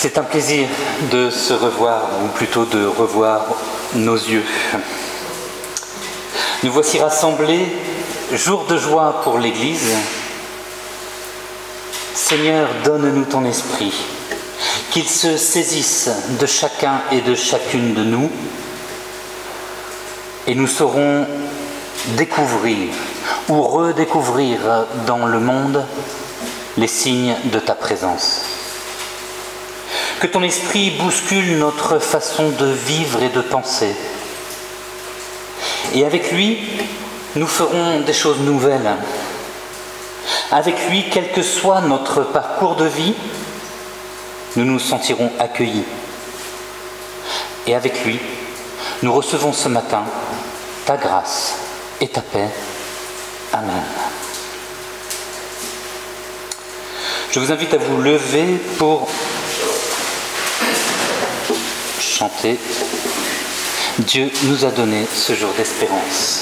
C'est un plaisir de se revoir, ou plutôt de revoir nos yeux. Nous voici rassemblés, jour de joie pour l'Église. Seigneur, donne-nous ton esprit, qu'il se saisisse de chacun et de chacune de nous, et nous saurons découvrir ou redécouvrir dans le monde les signes de ta présence. Que ton esprit bouscule notre façon de vivre et de penser. Et avec lui, nous ferons des choses nouvelles. Avec lui, quel que soit notre parcours de vie, nous nous sentirons accueillis. Et avec lui, nous recevons ce matin ta grâce et ta paix. Amen. Je vous invite à vous lever pour chanter « Dieu nous a donné ce jour d'espérance ».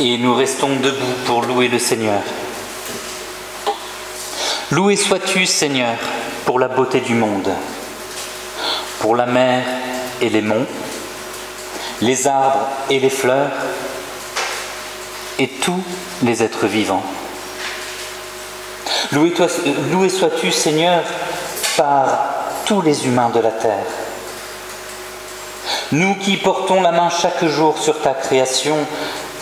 Et nous restons debout pour louer le Seigneur. Loué sois-tu, Seigneur, pour la beauté du monde, pour la mer et les monts, les arbres et les fleurs, et tous les êtres vivants. Loué sois-tu, Seigneur, par tous les humains de la terre. Nous qui portons la main chaque jour sur ta création,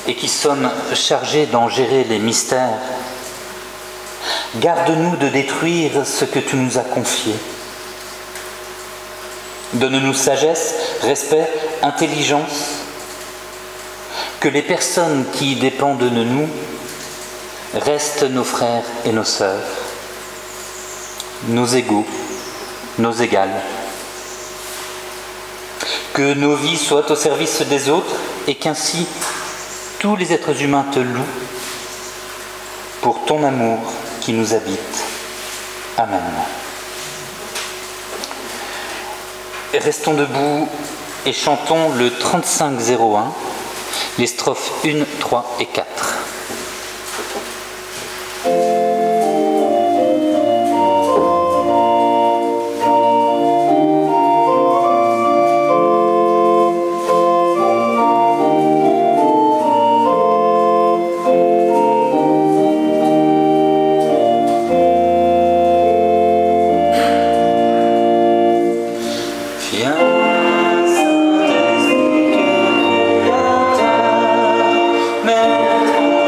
et qui sommes chargés d'en gérer les mystères, garde-nous de détruire ce que tu nous as confié. Donne-nous sagesse, respect, intelligence, que les personnes qui dépendent de nous restent nos frères et nos sœurs, nos égaux, nos égales. Que nos vies soient au service des autres et qu'ainsi tous les êtres humains te louent pour ton amour qui nous habite. Amen. Restons debout et chantons le 3501, les strophes 1, 3 et 4. Saint-Esprit, Créateur, Maître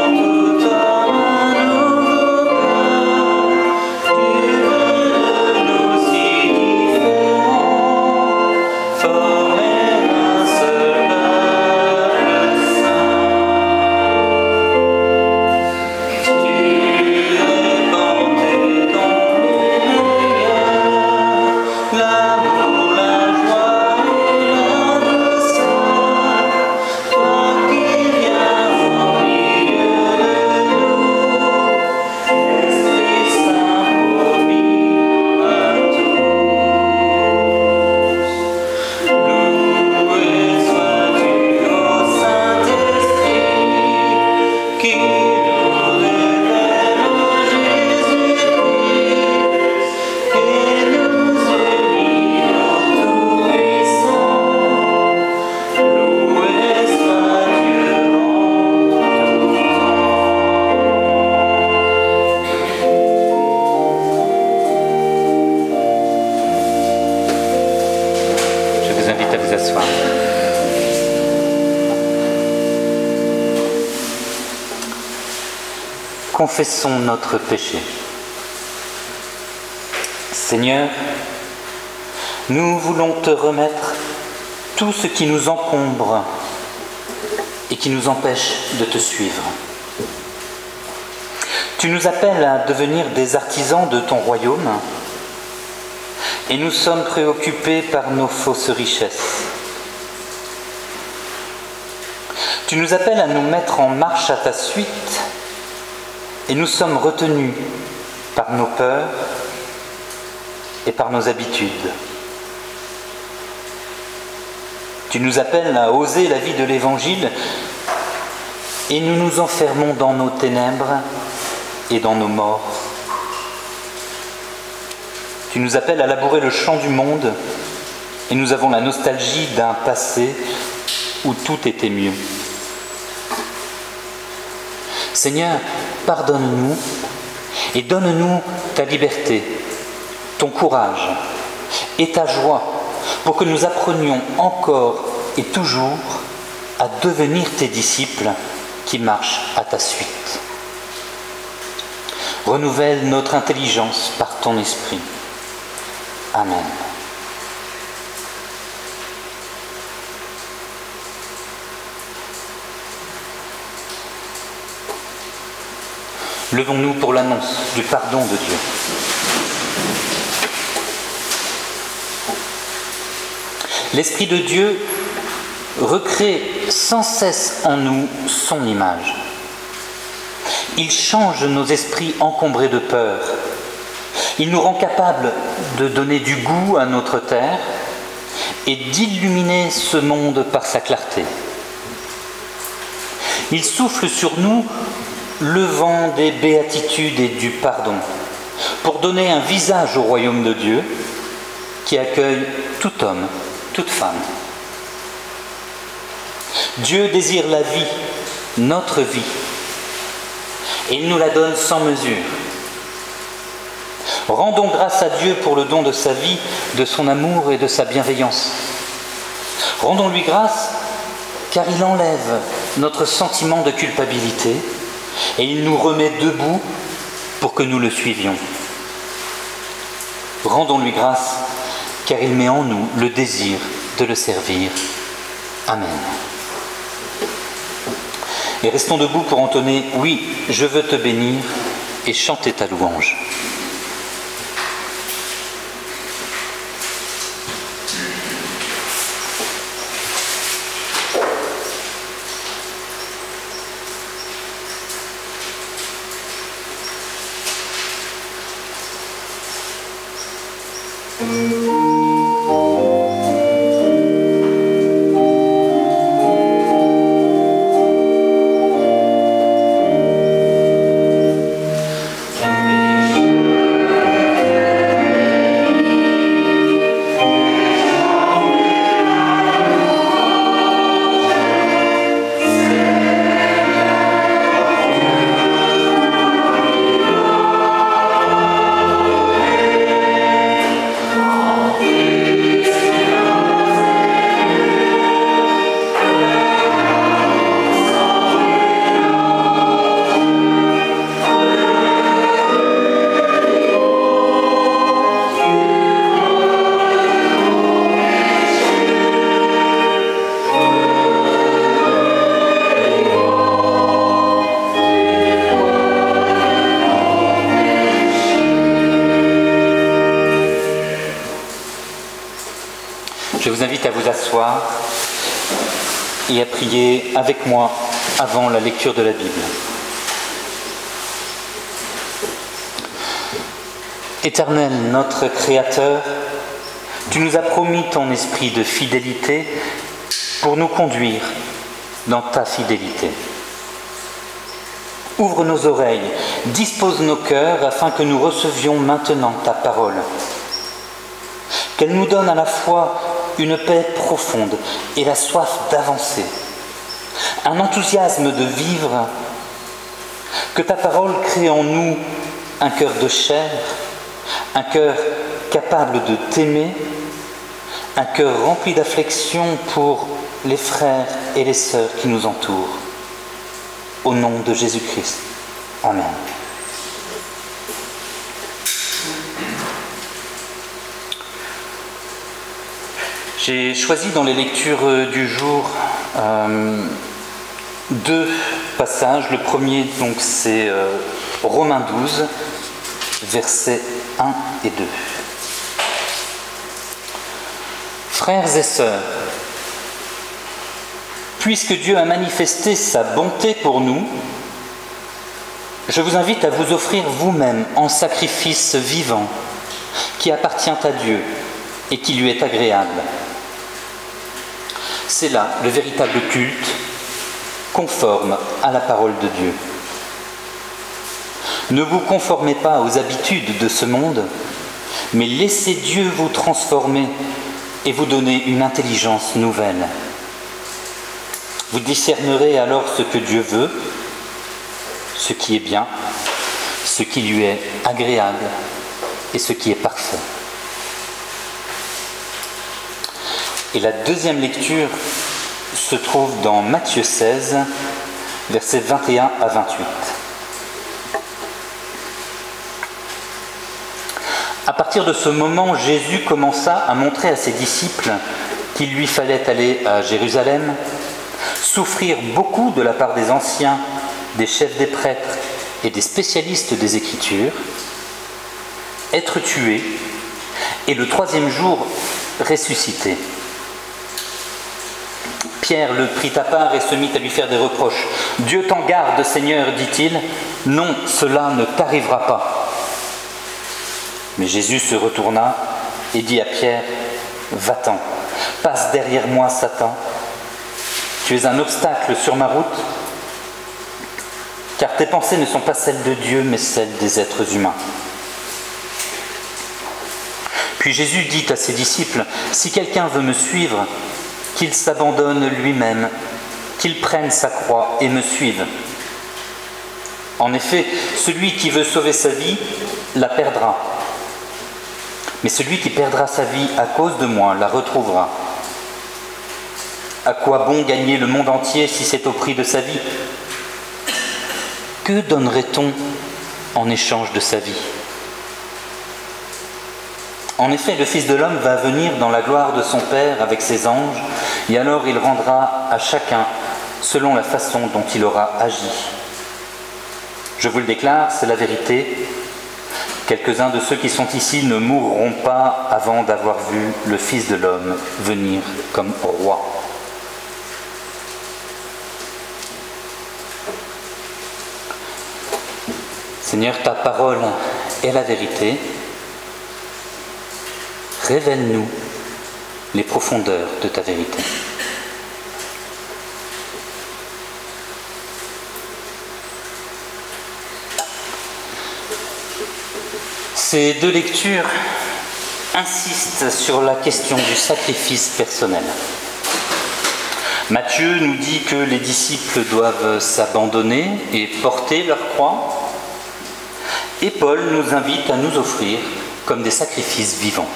confessons notre péché. Seigneur, nous voulons te remettre tout ce qui nous encombre et qui nous empêche de te suivre. Tu nous appelles à devenir des artisans de ton royaume et nous sommes préoccupés par nos fausses richesses. Tu nous appelles à nous mettre en marche à ta suite et nous sommes retenus par nos peurs et par nos habitudes. Tu nous appelles à oser la vie de l'Évangile et nous nous enfermons dans nos ténèbres et dans nos morts. Tu nous appelles à labourer le champ du monde et nous avons la nostalgie d'un passé où tout était mieux. Seigneur, pardonne-nous et donne-nous ta liberté, ton courage et ta joie pour que nous apprenions encore et toujours à devenir tes disciples qui marchent à ta suite. Renouvelle notre intelligence par ton esprit. Amen. Levons-nous pour l'annonce du pardon de Dieu. L'Esprit de Dieu recrée sans cesse en nous son image. Il change nos esprits encombrés de peur. Il nous rend capables de donner du goût à notre terre et d'illuminer ce monde par sa clarté. Il souffle sur nous le vent des béatitudes et du pardon pour donner un visage au royaume de Dieu qui accueille tout homme, toute femme. Dieu désire la vie, notre vie, et il nous la donne sans mesure. Rendons grâce à Dieu pour le don de sa vie, de son amour et de sa bienveillance. Rendons-lui grâce car il enlève notre sentiment de culpabilité et il nous remet debout pour que nous le suivions. Rendons-lui grâce car il met en nous le désir de le servir. Amen. Et restons debout pour entonner « Oui, je veux te bénir » et chanter ta louange. Je vous invite à vous asseoir et à prier avec moi avant la lecture de la Bible. Éternel, notre Créateur, tu nous as promis ton esprit de fidélité pour nous conduire dans ta fidélité. Ouvre nos oreilles, dispose nos cœurs afin que nous recevions maintenant ta parole. Qu'elle nous donne à la fois une paix profonde et la soif d'avancer, un enthousiasme de vivre, que ta parole crée en nous un cœur de chair, un cœur capable de t'aimer, un cœur rempli d'affection pour les frères et les sœurs qui nous entourent. Au nom de Jésus-Christ. Amen. J'ai choisi dans les lectures du jour deux passages. Le premier, donc, c'est Romains 12, versets 1 et 2. Frères et sœurs, puisque Dieu a manifesté sa bonté pour nous, je vous invite à vous offrir vous-même en sacrifice vivant, qui appartient à Dieu et qui lui est agréable. C'est là le véritable culte, conforme à la parole de Dieu. Ne vous conformez pas aux habitudes de ce monde, mais laissez Dieu vous transformer et vous donner une intelligence nouvelle. Vous discernerez alors ce que Dieu veut, ce qui est bien, ce qui lui est agréable et ce qui est parfait. Et la deuxième lecture se trouve dans Matthieu 16, versets 21 à 28. À partir de ce moment, Jésus commença à montrer à ses disciples qu'il lui fallait aller à Jérusalem, souffrir beaucoup de la part des anciens, des chefs des prêtres et des spécialistes des Écritures, être tué et le troisième jour ressuscité. Pierre le prit à part et se mit à lui faire des reproches. « Dieu t'en garde, Seigneur, dit-il, non, cela ne t'arrivera pas. » Mais Jésus se retourna et dit à Pierre, « Va-t'en, passe derrière moi, Satan. Tu es un obstacle sur ma route, car tes pensées ne sont pas celles de Dieu, mais celles des êtres humains. » Puis Jésus dit à ses disciples, « Si quelqu'un veut me suivre, qu'il s'abandonne lui-même, qu'il prenne sa croix et me suive. En effet, celui qui veut sauver sa vie la perdra. Mais celui qui perdra sa vie à cause de moi la retrouvera. À quoi bon gagner le monde entier si c'est au prix de sa vie? Que donnerait-on en échange de sa vie? En effet, le Fils de l'homme va venir dans la gloire de son Père avec ses anges, et alors il rendra à chacun selon la façon dont il aura agi. Je vous le déclare, c'est la vérité. Quelques-uns de ceux qui sont ici ne mourront pas avant d'avoir vu le Fils de l'homme venir comme roi. Seigneur, ta parole est la vérité. Révèle-nous les profondeurs de ta vérité. Ces deux lectures insistent sur la question du sacrifice personnel. Matthieu nous dit que les disciples doivent s'abandonner et porter leur croix, et Paul nous invite à nous offrir comme des sacrifices vivants.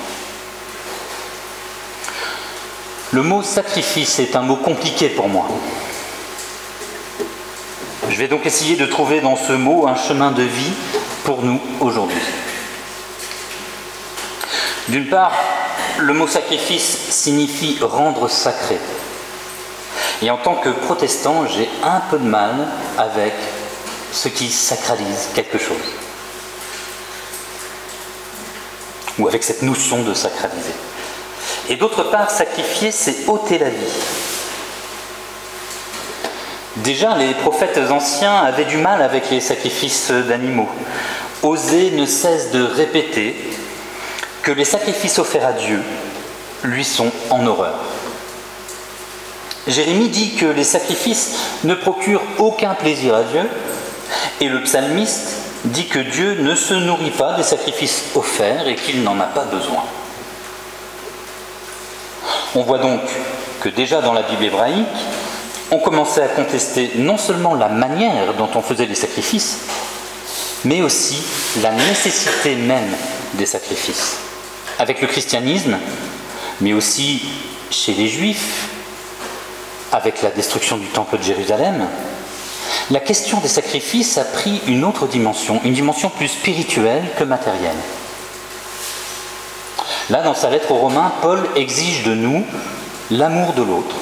Le mot sacrifice est un mot compliqué pour moi. Je vais donc essayer de trouver dans ce mot un chemin de vie pour nous aujourd'hui. D'une part, le mot sacrifice signifie rendre sacré. Et en tant que protestant, j'ai un peu de mal avec ce qui sacralise quelque chose. Ou avec cette notion de sacraliser. Et d'autre part, sacrifier, c'est ôter la vie. Déjà, les prophètes anciens avaient du mal avec les sacrifices d'animaux. Osée ne cesse de répéter que les sacrifices offerts à Dieu lui sont en horreur. Jérémie dit que les sacrifices ne procurent aucun plaisir à Dieu, et le psalmiste dit que Dieu ne se nourrit pas des sacrifices offerts et qu'il n'en a pas besoin. On voit donc que déjà dans la Bible hébraïque, on commençait à contester non seulement la manière dont on faisait les sacrifices, mais aussi la nécessité même des sacrifices. Avec le christianisme, mais aussi chez les Juifs, avec la destruction du temple de Jérusalem, la question des sacrifices a pris une autre dimension, une dimension plus spirituelle que matérielle. Là, dans sa lettre aux Romains, Paul exige de nous l'amour de l'autre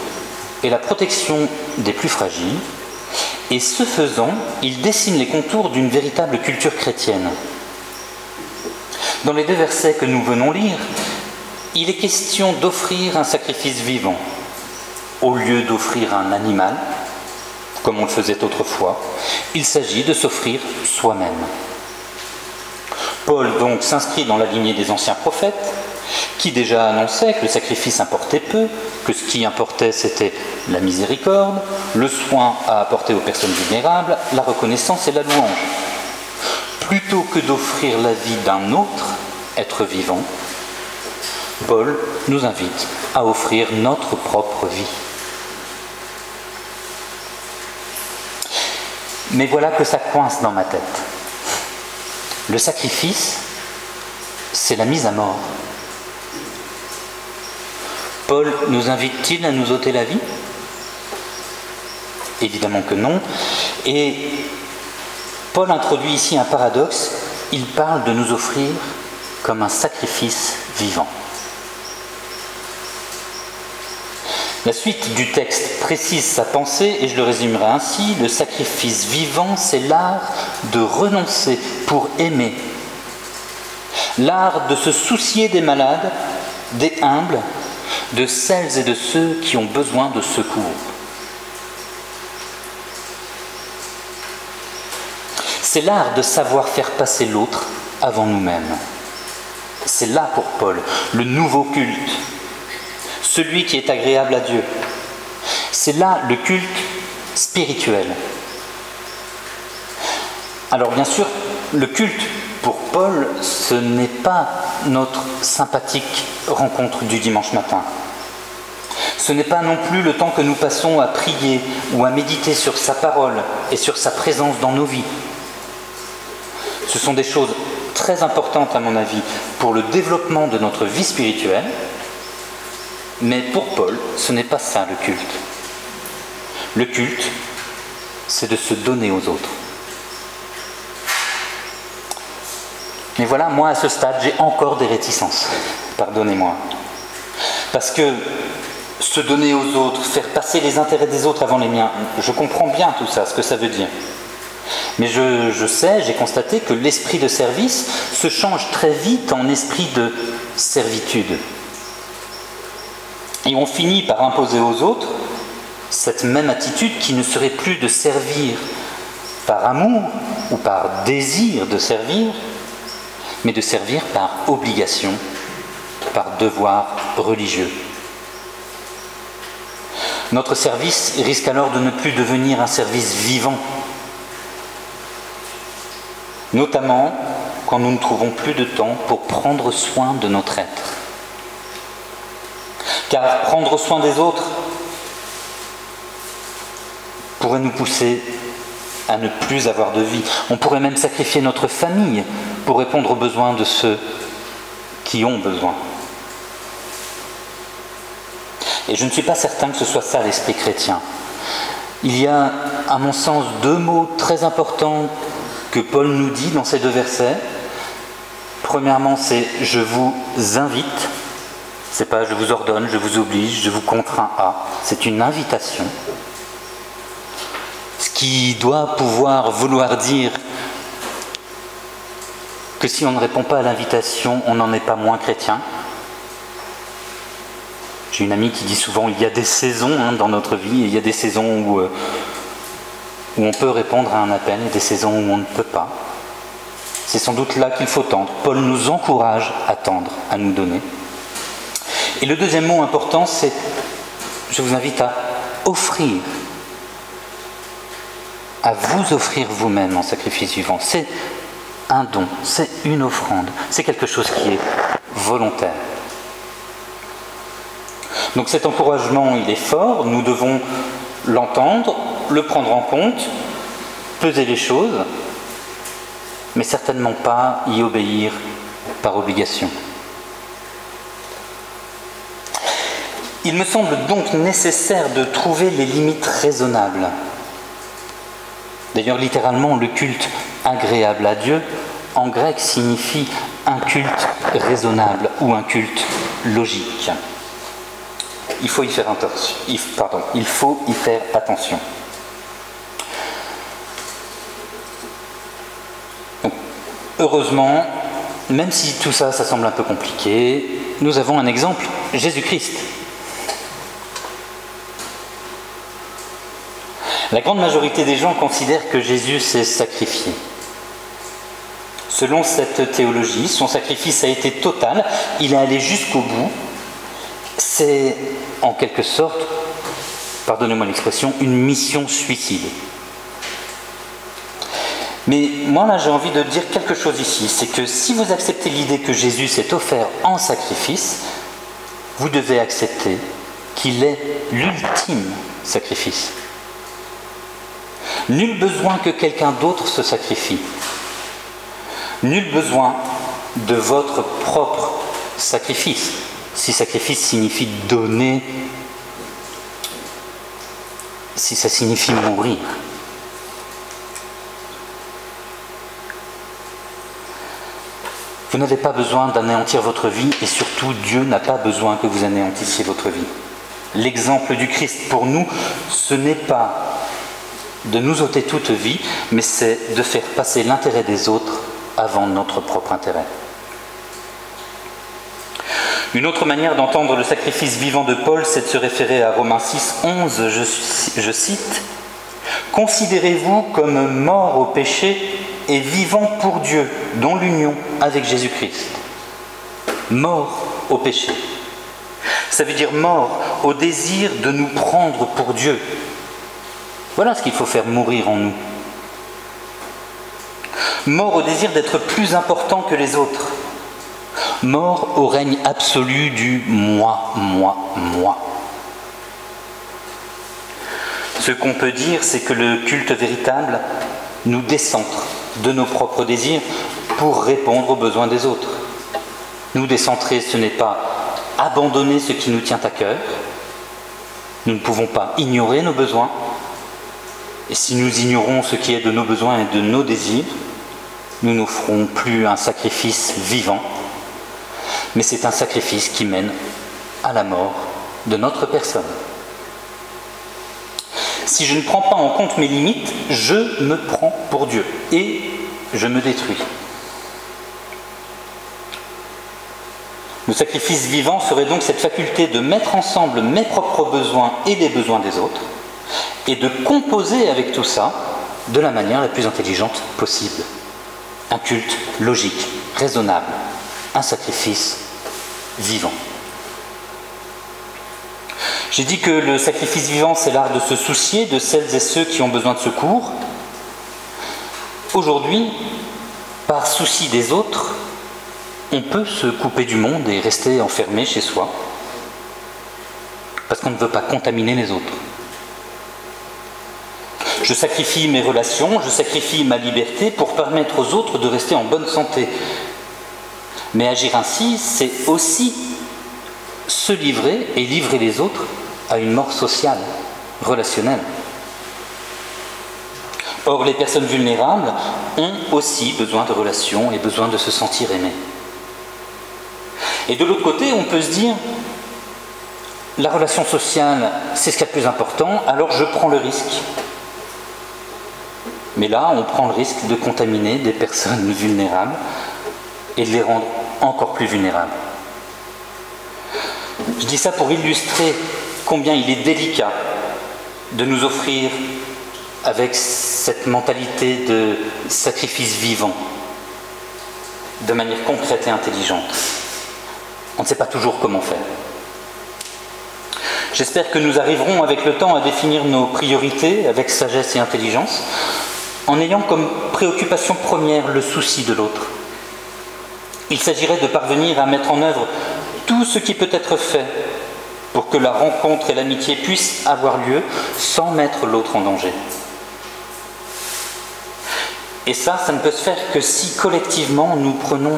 et la protection des plus fragiles, et ce faisant, il dessine les contours d'une véritable culture chrétienne. Dans les 2 versets que nous venons lire, il est question d'offrir un sacrifice vivant, au lieu d'offrir un animal, comme on le faisait autrefois. Il s'agit de s'offrir soi-même. Paul donc s'inscrit dans la lignée des anciens prophètes, qui déjà annonçaient que le sacrifice importait peu, que ce qui importait c'était la miséricorde, le soin à apporter aux personnes vulnérables, la reconnaissance et la louange. Plutôt que d'offrir la vie d'un autre être vivant, Paul nous invite à offrir notre propre vie. Mais voilà que ça coince dans ma tête. Le sacrifice, c'est la mise à mort. Paul nous invite-t-il à nous ôter la vie ? Évidemment que non. Et Paul introduit ici un paradoxe. Il parle de nous offrir comme un sacrifice vivant. La suite du texte précise sa pensée et je le résumerai ainsi. Le sacrifice vivant, c'est l'art de renoncer pour aimer. L'art de se soucier des malades, des humbles, de celles et de ceux qui ont besoin de secours. C'est l'art de savoir faire passer l'autre avant nous-mêmes. C'est là pour Paul le nouveau culte, celui qui est agréable à Dieu. C'est là le culte spirituel. Alors bien sûr, le culte pour Paul, ce n'est pas notre sympathique rencontre du dimanche matin. Ce n'est pas non plus le temps que nous passons à prier ou à méditer sur sa parole et sur sa présence dans nos vies. Ce sont des choses très importantes à mon avis pour le développement de notre vie spirituelle, mais pour Paul, ce n'est pas ça le culte. Le culte, c'est de se donner aux autres. Mais voilà, moi à ce stade, j'ai encore des réticences, pardonnez-moi. Parce que se donner aux autres, faire passer les intérêts des autres avant les miens, je comprends bien tout ça, ce que ça veut dire. Mais je sais, j'ai constaté que l'esprit de service se change très vite en esprit de servitude. Et on finit par imposer aux autres cette même attitude qui ne serait plus de servir par amour ou par désir de servir, mais de servir par obligation, par devoir religieux. Notre service risque alors de ne plus devenir un service vivant, notamment quand nous ne trouvons plus de temps pour prendre soin de notre être. Car prendre soin des autres pourrait nous pousser à ne plus avoir de vie. On pourrait même sacrifier notre famille pour répondre aux besoins de ceux qui ont besoin. Et je ne suis pas certain que ce soit ça l'esprit chrétien. Il y a, à mon sens, 2 mots très importants que Paul nous dit dans ces 2 versets. Premièrement, c'est « je vous invite ». C'est pas « je vous ordonne »,« je vous oblige »,« je vous contrains à ». C'est une invitation. Ce qui doit pouvoir vouloir dire que si on ne répond pas à l'invitation, on n'en est pas moins chrétien. J'ai une amie qui dit souvent il y a des saisons dans notre vie, et il y a des saisons où on peut répondre à un appel et des saisons où on ne peut pas. C'est sans doute là qu'il faut tendre. Paul nous encourage à tendre, à nous donner. Et le deuxième mot important, c'est je vous invite à offrir, à vous offrir vous-même en sacrifice vivant. C'est un don, c'est une offrande, c'est quelque chose qui est volontaire. Donc cet encouragement, il est fort, nous devons l'entendre, le prendre en compte, peser les choses, mais certainement pas y obéir par obligation. Il me semble donc nécessaire de trouver les limites raisonnables. D'ailleurs, littéralement, le culte agréable à Dieu, en grec, signifie un culte raisonnable ou un culte logique. Il faut y faire attention. Il faut y faire attention. Donc, heureusement, même si tout ça, ça semble un peu compliqué, nous avons un exemple, Jésus-Christ. La grande majorité des gens considèrent que Jésus s'est sacrifié. Selon cette théologie, son sacrifice a été total, il est allé jusqu'au bout. C'est en quelque sorte, pardonnez-moi l'expression, une mission suicide. Mais moi là j'ai envie de dire quelque chose ici, c'est que si vous acceptez l'idée que Jésus s'est offert en sacrifice, vous devez accepter qu'il est l'ultime sacrifice. Nul besoin que quelqu'un d'autre se sacrifie. Nul besoin de votre propre sacrifice. Si sacrifice signifie donner, si ça signifie mourir. Vous n'avez pas besoin d'anéantir votre vie et surtout Dieu n'a pas besoin que vous anéantissiez votre vie. L'exemple du Christ pour nous, ce n'est pas de nous ôter toute vie, mais c'est de faire passer l'intérêt des autres avant notre propre intérêt. Une autre manière d'entendre le sacrifice vivant de Paul, c'est de se référer à Romains 6, 11, je cite « Considérez-vous comme morts au péché et vivants pour Dieu, dans l'union avec Jésus-Christ. » Mort au péché. Ça veut dire mort au désir de nous prendre pour Dieu. Voilà ce qu'il faut faire mourir en nous. Mort au désir d'être plus important que les autres. Mort au règne absolu du moi, moi, moi. Ce qu'on peut dire, c'est que le culte véritable nous décentre de nos propres désirs pour répondre aux besoins des autres. Nous décentrer, ce n'est pas abandonner ce qui nous tient à cœur. Nous ne pouvons pas ignorer nos besoins. Et si nous ignorons ce qui est de nos besoins et de nos désirs, nous n'offrons plus un sacrifice vivant, mais c'est un sacrifice qui mène à la mort de notre personne. Si je ne prends pas en compte mes limites, je me prends pour Dieu et je me détruis. Le sacrifice vivant serait donc cette faculté de mettre ensemble mes propres besoins et les besoins des autres et de composer avec tout ça de la manière la plus intelligente possible. Un culte logique, raisonnable, un sacrifice vivant. J'ai dit que le sacrifice vivant, c'est l'art de se soucier de celles et ceux qui ont besoin de secours. Aujourd'hui, par souci des autres, on peut se couper du monde et rester enfermé chez soi, parce qu'on ne veut pas contaminer les autres. Je sacrifie mes relations, je sacrifie ma liberté pour permettre aux autres de rester en bonne santé. Mais agir ainsi, c'est aussi se livrer et livrer les autres à une mort sociale, relationnelle. Or, les personnes vulnérables ont aussi besoin de relations et besoin de se sentir aimées. Et de l'autre côté, on peut se dire, la relation sociale, c'est ce qu'il y a de plus important, alors je prends le risque. Mais là, on prend le risque de contaminer des personnes vulnérables et de les rendre encore plus vulnérables. Je dis ça pour illustrer combien il est délicat de nous offrir, avec cette mentalité de sacrifice vivant, de manière concrète et intelligente. On ne sait pas toujours comment faire. J'espère que nous arriverons avec le temps à définir nos priorités avec sagesse et intelligence, en ayant comme préoccupation première le souci de l'autre. Il s'agirait de parvenir à mettre en œuvre tout ce qui peut être fait pour que la rencontre et l'amitié puissent avoir lieu sans mettre l'autre en danger. Et ça ne peut se faire que si collectivement nous prenons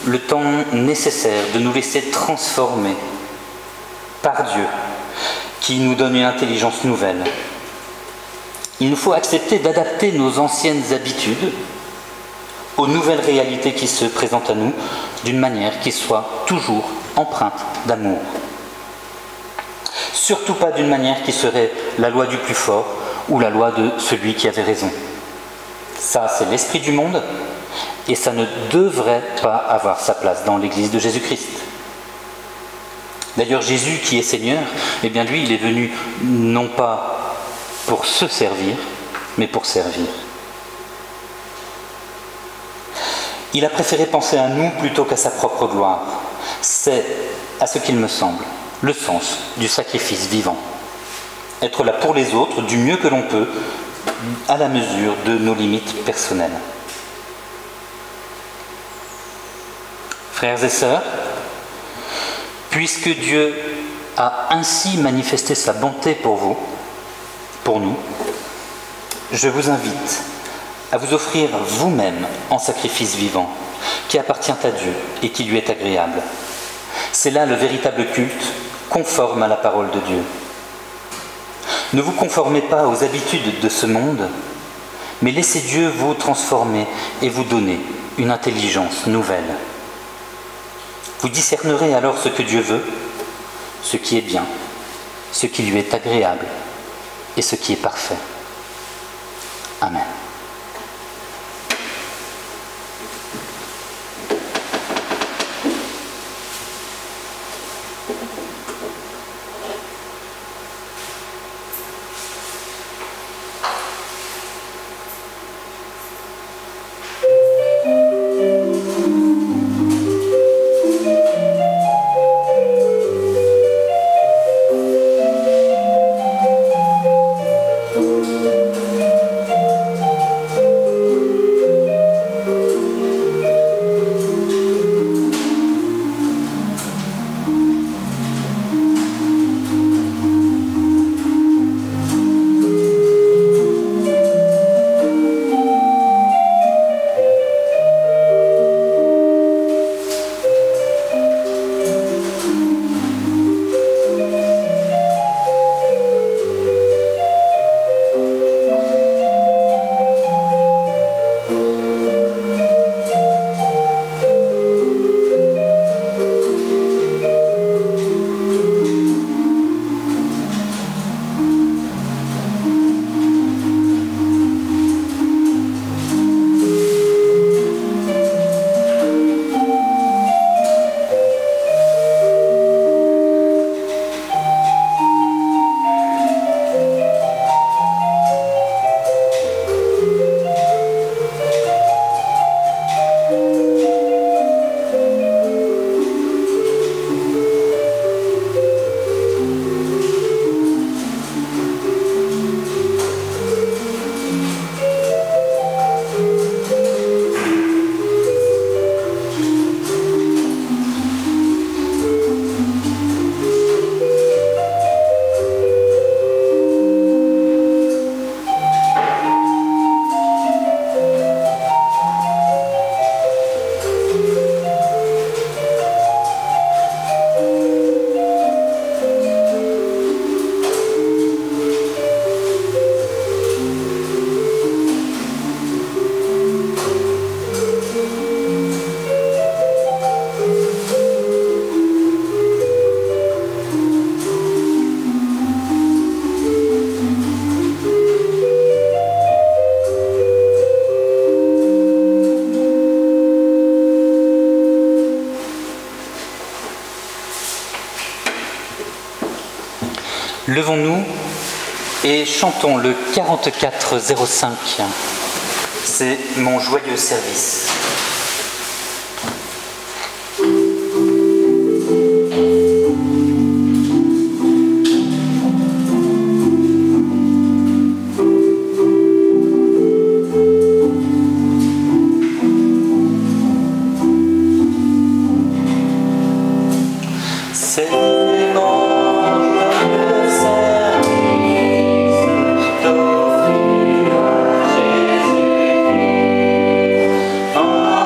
le temps nécessaire de nous laisser transformer par Dieu, qui nous donne une intelligence nouvelle. Il nous faut accepter d'adapter nos anciennes habitudes aux nouvelles réalités qui se présentent à nous d'une manière qui soit toujours empreinte d'amour. Surtout pas d'une manière qui serait la loi du plus fort ou la loi de celui qui avait raison. Ça, c'est l'esprit du monde et ça ne devrait pas avoir sa place dans l'Église de Jésus-Christ. D'ailleurs, Jésus qui est Seigneur, eh bien lui, il est venu non pas pour se servir, mais pour servir. Il a préféré penser à nous plutôt qu'à sa propre gloire. C'est, à ce qu'il me semble, le sens du sacrifice vivant. Être là pour les autres du mieux que l'on peut, à la mesure de nos limites personnelles. Frères et sœurs, puisque Dieu a ainsi manifesté sa bonté pour vous, pour nous, je vous invite à vous offrir vous-même en sacrifice vivant, qui appartient à Dieu et qui lui est agréable. C'est là le véritable culte, conforme à la parole de Dieu. Ne vous conformez pas aux habitudes de ce monde, mais laissez Dieu vous transformer et vous donner une intelligence nouvelle. Vous discernerez alors ce que Dieu veut, ce qui est bien, ce qui lui est agréable et ce qui est parfait. Amen. Levons-nous et chantons le 4405. C'est mon joyeux service. Oh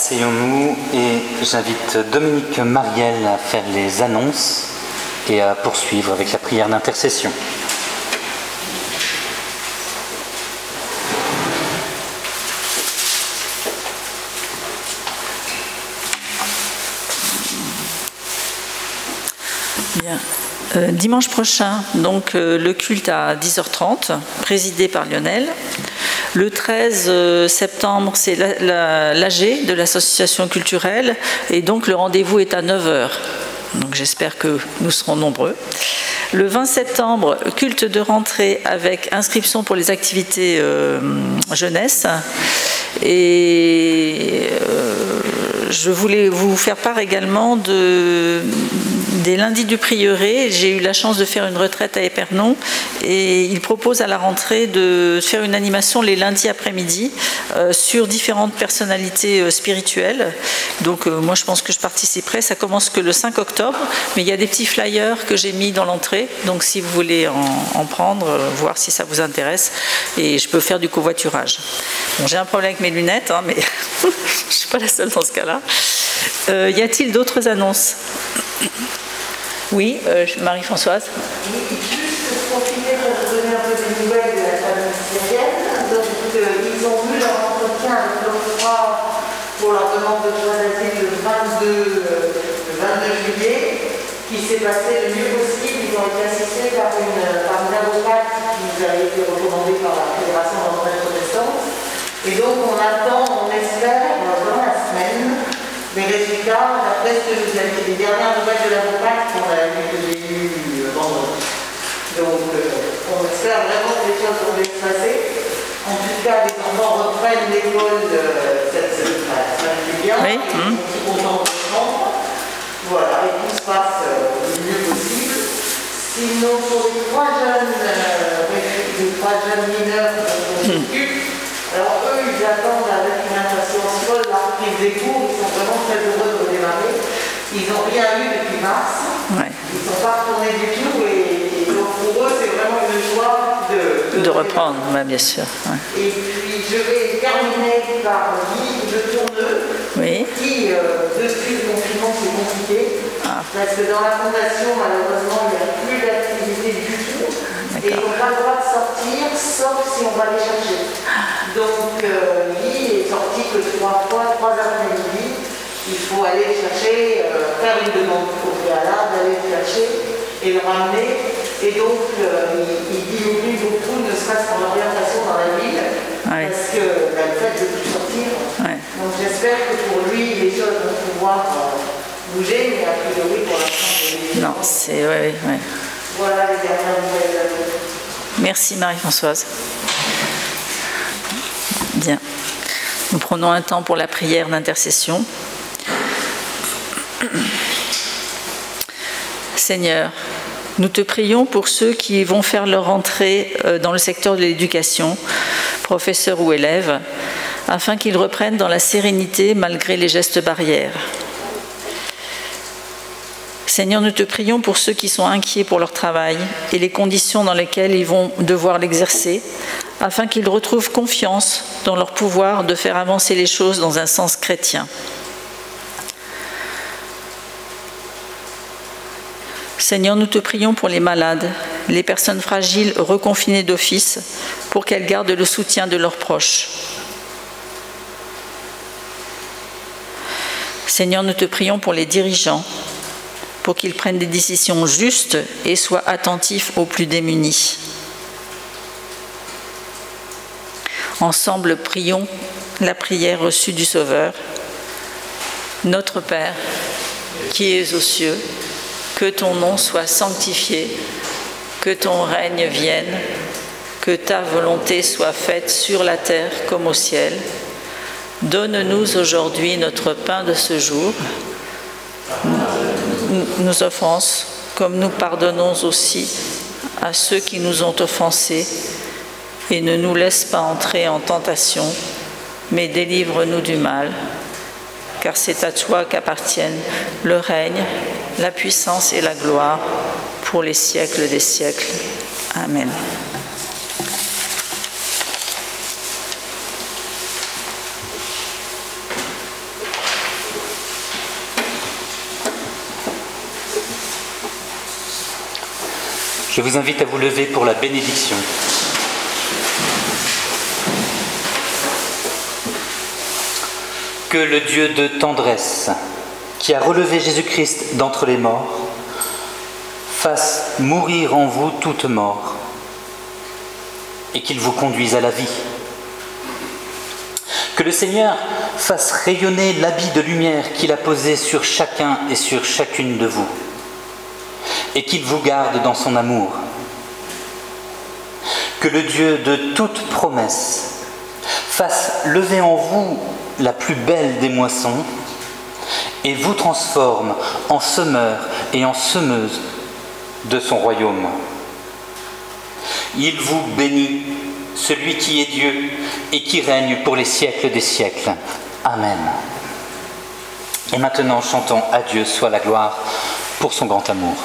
Asseyons-nous et j'invite Dominique Mariel à faire les annonces et à poursuivre avec la prière d'intercession. Bien. Dimanche prochain, donc le culte à 10h30, présidé par Lionel. Le 13 septembre, c'est l'AG de l'association culturelle et donc le rendez-vous est à 9h. Donc j'espère que nous serons nombreux. Le 20 septembre, culte de rentrée avec inscription pour les activités jeunesse. Et je voulais vous faire part également des lundis du prieuré. J'ai eu la chance de faire une retraite à Épernon et il propose à la rentrée de faire une animation les lundis après-midi sur différentes personnalités spirituelles. Donc moi je pense que je participerai. Ça commence que le 5 octobre, mais il y a des petits flyers que j'ai mis dans l'entrée. Donc si vous voulez en prendre, voir si ça vous intéresse. Et je peux faire du covoiturage. Bon, j'ai un problème avec mes lunettes, hein, mais je ne suis pas la seule dans ce cas-là. Y a-t-il d'autres annonces ? Oui, Marie-Françoise. Oui, juste pour profiter pour vous donner un peu des nouvelles de la famille syrienne. Donc, ils ont eu leur entretien avec l'OFPRA pour leur demande de droit d'asile le 22 juillet, qui s'est passé le mieux possible. Ils ont été assistés par une avocate qui nous a été recommandée par la Fédération d'Entraide Protestante. Et donc, on attend, on espère, dans la semaine, les résultats, d'après ce que je vous ai dit, les dernières nouvelles de l'avocate qu'on a eues vendredi. Donc, on espère vraiment que les choses vont bien se passer. En tout cas, les enfants reprennent l'école cette semaine qui vient. Oui. Ils sont contents de reprendre. Voilà, et tout se passe le mieux possible. Sinon, pour les trois jeunes mineurs qu'on s'occupe, alors eux, ils attendent avec une impatience folle la reprise des cours. Ils sont vraiment très heureux de redémarrer. Ils n'ont rien eu depuis mars. Ouais. Ils ne sont pas retournés du tout. Et donc pour eux, c'est vraiment une joie de reprendre, ouais, bien sûr. Ouais. Et puis je vais terminer par Guy, le tourneux, Oui. qui, depuis le confinement, c'est compliqué. Parce que dans la fondation, malheureusement, il n'y a plus d'activité du tout. Et ils n'ont pas le droit de sortir, sauf si on va les chercher. Donc, Guy est sorti que 3 après-midi. Il faut aller le chercher, faire une demande au préalable, aller le chercher et le ramener. Et donc, il diminue beaucoup, ne serait-ce qu'en orientation dans la ville, parce que le fait de plus sortir. Ouais. Donc, j'espère que pour lui, les choses vont pouvoir bouger, mais a priori, pour l'instant, non, c'est... Ouais. Voilà les dernières nouvelles. Merci Marie-Françoise. Bien. Nous prenons un temps pour la prière d'intercession. Seigneur, nous te prions pour ceux qui vont faire leur entrée dans le secteur de l'éducation, professeurs ou élèves, afin qu'ils reprennent dans la sérénité malgré les gestes barrières. Seigneur, nous te prions pour ceux qui sont inquiets pour leur travail et les conditions dans lesquelles ils vont devoir l'exercer, afin qu'ils retrouvent confiance dans leur pouvoir de faire avancer les choses dans un sens chrétien. Seigneur, nous te prions pour les malades, les personnes fragiles reconfinées d'office, pour qu'elles gardent le soutien de leurs proches. Seigneur, nous te prions pour les dirigeants, pour qu'ils prennent des décisions justes et soient attentifs aux plus démunis. Ensemble, prions la prière reçue du Sauveur. Notre Père, qui es aux cieux, que ton nom soit sanctifié, que ton règne vienne, que ta volonté soit faite sur la terre comme au ciel. Donne-nous aujourd'hui notre pain de ce jour, nos offenses, comme nous pardonnons aussi à ceux qui nous ont offensés, et ne nous laisse pas entrer en tentation, mais délivre-nous du mal, car c'est à toi qu'appartiennent le règne, la puissance et la gloire pour les siècles des siècles. Amen. Je vous invite à vous lever pour la bénédiction. Que le Dieu de tendresse, qui a relevé Jésus-Christ d'entre les morts, fasse mourir en vous toute mort, et qu'il vous conduise à la vie. Que le Seigneur fasse rayonner l'habit de lumière qu'il a posé sur chacun et sur chacune de vous, et qu'il vous garde dans son amour. Que le Dieu de toute promesse fasse lever en vous la plus belle des moissons et vous transforme en semeurs et en semeuses de son royaume. Il vous bénit, celui qui est Dieu et qui règne pour les siècles des siècles. Amen. Et maintenant, chantons à Dieu soit la gloire pour son grand amour.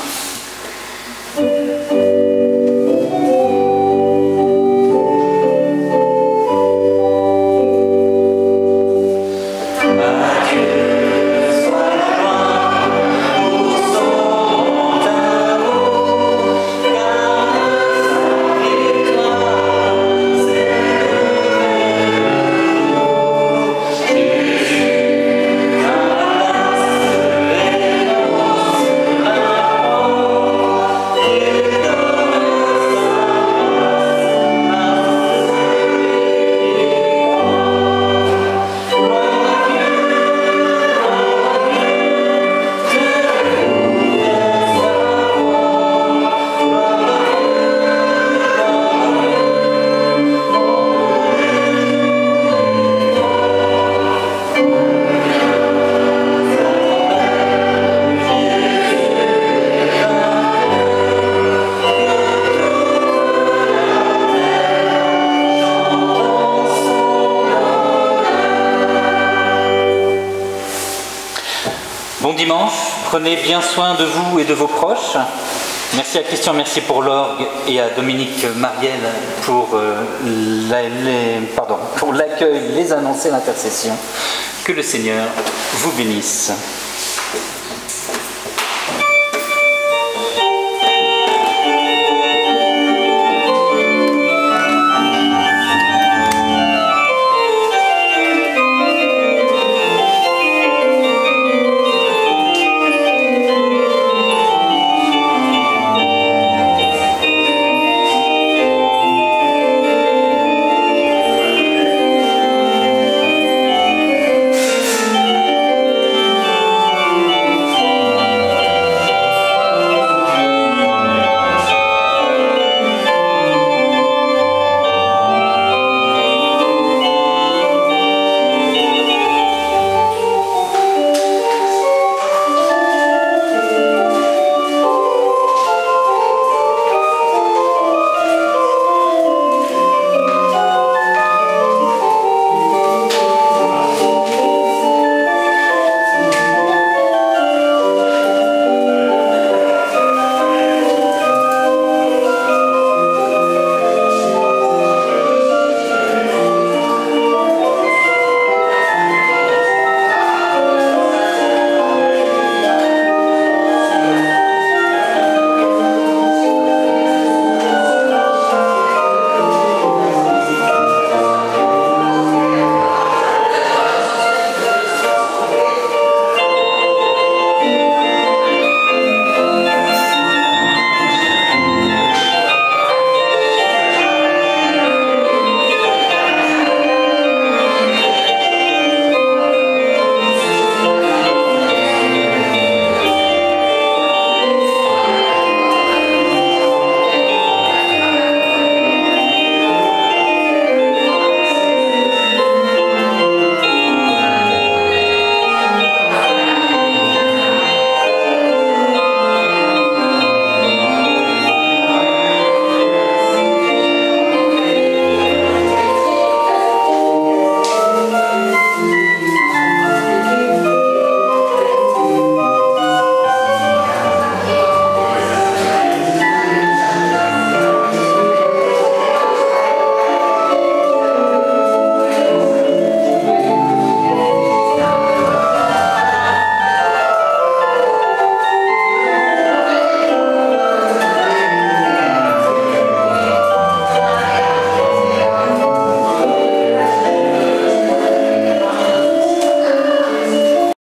Bon dimanche, prenez bien soin de vous et de vos proches. Merci à Christian, merci pour l'orgue, et à Dominique Marielle pour l'accueil, les annonces et l'intercession. Que le Seigneur vous bénisse.